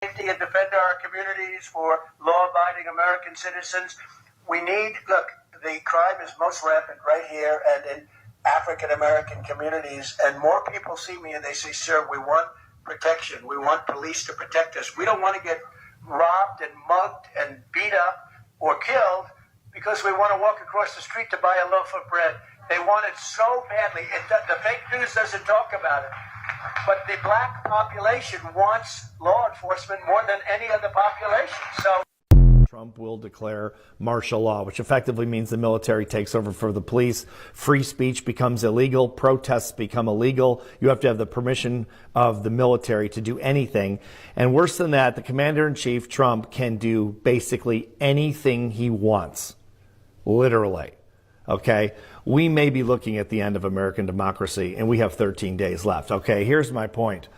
Safety and defend our communities for law-abiding American citizens. Look, the crime is most rampant right here and in African American communities, and more people see me and they say, sir, we want protection. We want police to protect us. We don't want to get robbed and mugged and beat up or killed because we want to walk across the street to buy a loaf of bread. They want it so badly. The fake news doesn't talk about it. But the black population wants law enforcement more than any other population. So Trump will declare martial law, which effectively means the military takes over for the police. Free speech becomes illegal. Protests become illegal. You have to have the permission of the military to do anything. And worse than that, the commander-in-chief, Trump, can do basically anything he wants. Literally. Okay? We may be looking at the end of American democracy, and we have 13 days left. Okay, here's my point.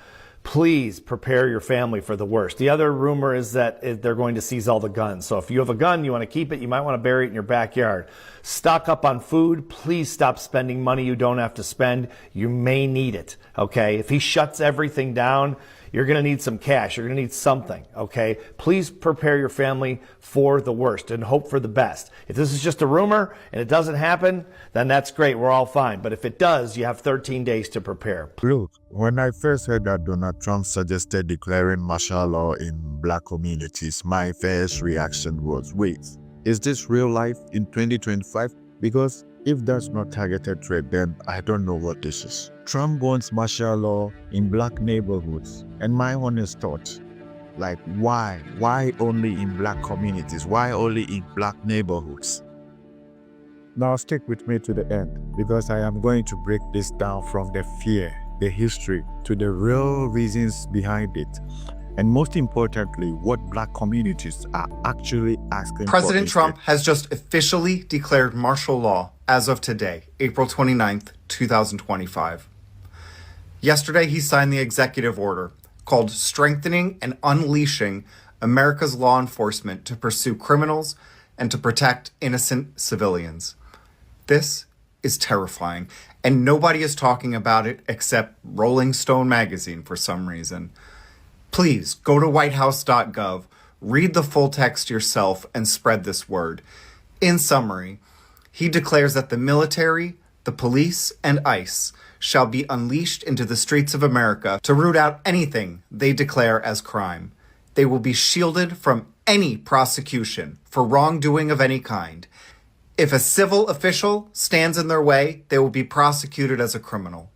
Please prepare your family for the worst. The other rumor is that they're going to seize all the guns. So if you have a gun, you want to keep it, you might want to bury it in your backyard. Stock up on food. Please stop spending money you don't have to spend. You may need it. Okay, if he shuts everything down, you're going to need some cash. You're going to need something, okay? Please prepare your family for the worst and hope for the best. If this is just a rumor and it doesn't happen, then that's great. We're all fine. But if it does, you have 13 days to prepare. Look, when I first heard that Donald Trump suggested declaring martial law in black communities, my first reaction was, wait, is this real life in 2025? Because if that's not targeted threat, then I don't know what this is. Trump wants martial law in black neighborhoods. And my honest thought, like why? Why only in black communities? Why only in black neighborhoods? Now stick with me to the end, because I am going to break this down from the fear, the history, to the real reasons behind it. And most importantly, what black communities are actually asking for. President Trump has just officially declared martial law as of today, April 29th, 2025. Yesterday, he signed the executive order called Strengthening and Unleashing America's Law Enforcement to Pursue Criminals and to Protect Innocent Civilians. This is terrifying, and nobody is talking about it except Rolling Stone magazine for some reason. Please go to whitehouse.gov, read the full text yourself, and spread this word. In summary, he declares that the military, the police, and ICE shall be unleashed into the streets of America to root out anything they declare as crime. They will be shielded from any prosecution for wrongdoing of any kind. If a civil official stands in their way, they will be prosecuted as a criminal.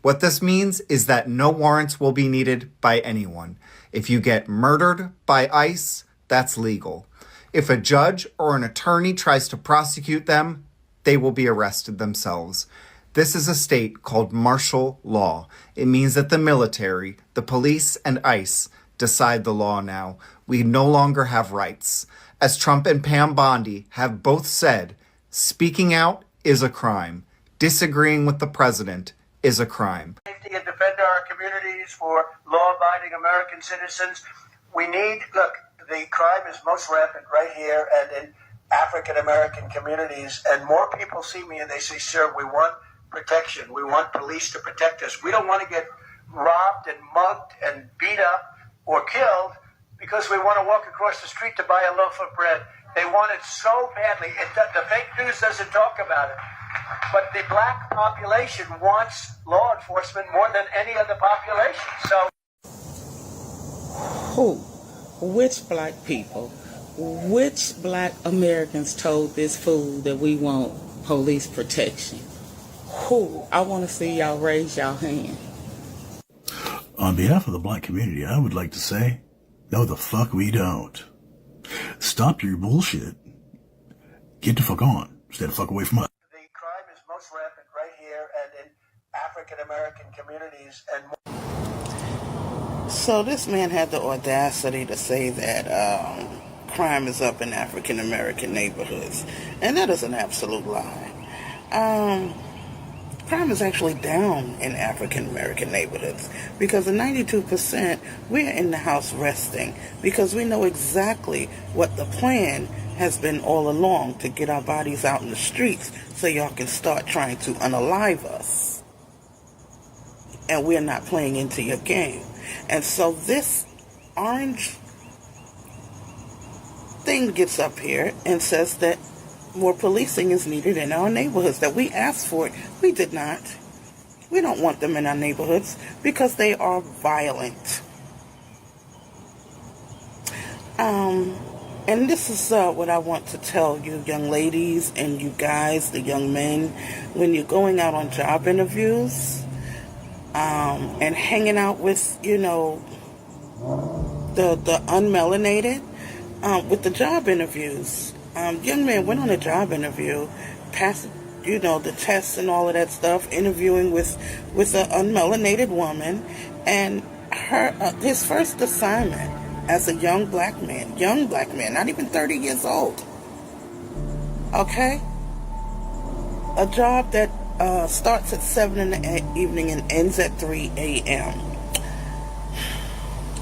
What this means is that no warrants will be needed by anyone. If you get murdered by ICE, that's legal. If a judge or an attorney tries to prosecute them, they will be arrested themselves. This is a state called martial law. It means that the military, the police, and ICE decide the law now. We no longer have rights. As Trump and Pam Bondi have both said, speaking out is a crime. Disagreeing with the president is a crime. Safety and defend our communities for law-abiding American citizens. Look, the crime is most rampant right here and in African American communities, and more people see me and they say, sir, we want protection. We want police to protect us. We don't want to get robbed and mugged and beat up or killed because we want to walk across the street to buy a loaf of bread. They want it so badly. The fake news doesn't talk about it. But the black population wants law enforcement more than any other population. So, which black people, which black Americans told this fool that we want police protection? I want to see y'all raise y'all hand. On behalf of the black community, I would like to say, no the fuck we don't. Stop your bullshit. Get the fuck on. Stay the fuck away from us. The crime is most rampant right here and in African American communities and more. So this man had the audacity to say that crime is up in African American neighborhoods, and that is an absolute lie. Crime is actually down in African American neighborhoods because the 92%, we're in the house resting because we know exactly what the plan has been all along, to get our bodies out in the streets so y'all can start trying to unalive us. And we're not playing into your game. And so this orange thing gets up here and says that more policing is needed in our neighborhoods, that we asked for it. We did not. We don't want them in our neighborhoods because they are violent. And this is what I want to tell you, young ladies and you guys, the young men, when you're going out on job interviews and hanging out with, you know, the unmelanated, with the job interviews. Young man went on a job interview, passed, you know, the tests and all of that stuff, interviewing with an unmelanated woman, and his first assignment as a young black man, not even 30 years old, okay? A job that starts at 7 in the evening and ends at 3 a.m.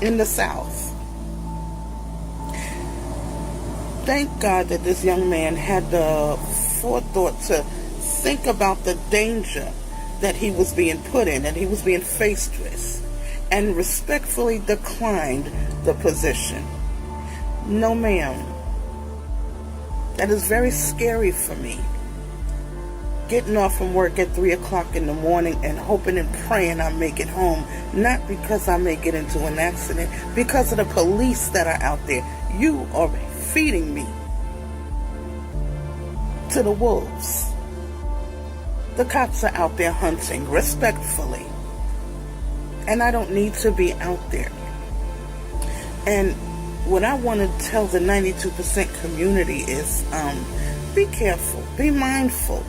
in the South. Thank God that this young man had the forethought to think about the danger that he was being put in, that he was being faced with, and respectfully declined the position. No, ma'am. That is very scary for me. Getting off from work at 3 o'clock in the morning and hoping and praying I make it home, not because I may get into an accident, because of the police that are out there. You are feeding me to the wolves. The cops are out there hunting respectfully, and I don't need to be out there. And what I want to tell the 92% community is be careful, be mindful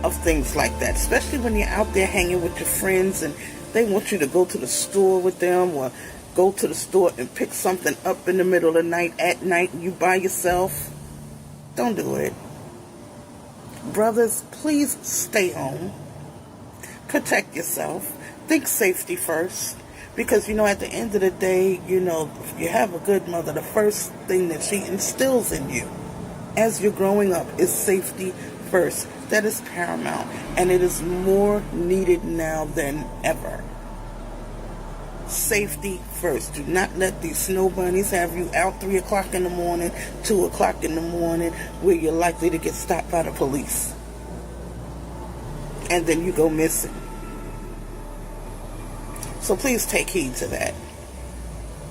of things like that, especially when you're out there hanging with your friends and they want you to go to the store with them, or go to the store and pick something up in the middle of the night, at night, and you by yourself. Don't do it. Brothers, please stay home. Protect yourself. Think safety first. Because, you know, at the end of the day, you know, if you have a good mother, the first thing that she instills in you as you're growing up is safety first. That is paramount. And it is more needed now than ever. Safety first. Do not let these snow bunnies have you out 3 o'clock in the morning, 2 o'clock in the morning, where you're likely to get stopped by the police. And then you go missing. So please take heed to that.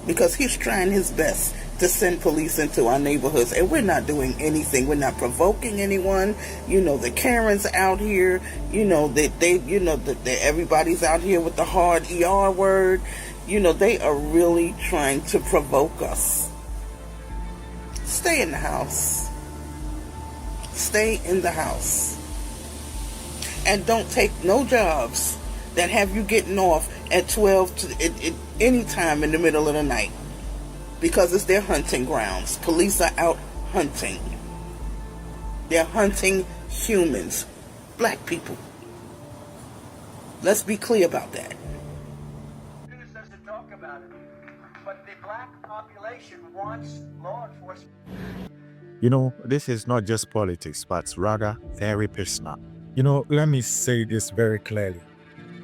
Because he's trying his best to send police into our neighborhoods, and we're not doing anything. We're not provoking anyone. You know, the Karens out here, you know, that everybody's out here with the hard ER word. You know, they are really trying to provoke us. Stay in the house. Stay in the house. And don't take no jobs that have you getting off at 12 at any time in the middle of the night. Because it's their hunting grounds. Police are out hunting. They're hunting humans. Black people. Let's be clear about that. News doesn't talk about it, but the black population wants law enforcement. You know, this is not just politics, but rather very personal. You know, let me say this very clearly.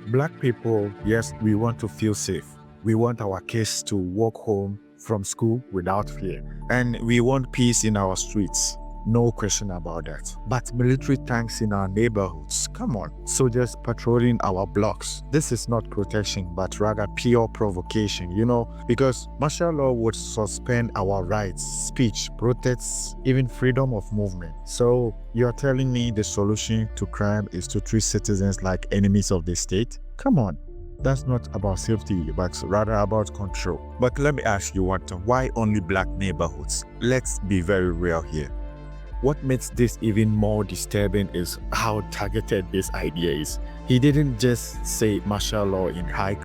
Black people, yes, we want to feel safe. We want our kids to walk home from school without fear. And we want peace in our streets. No question about that. But military tanks in our neighborhoods, come on. Soldiers patrolling our blocks. This is not protection, but rather pure provocation, you know, because martial law would suspend our rights, speech, protests, even freedom of movement. So you're telling me the solution to crime is to treat citizens like enemies of the state? Come on. That's not about safety, but rather about control. But let me ask you one thing. Why only black neighborhoods? Let's be very real here. What makes this even more disturbing is how targeted this idea is. He didn't just say martial law in high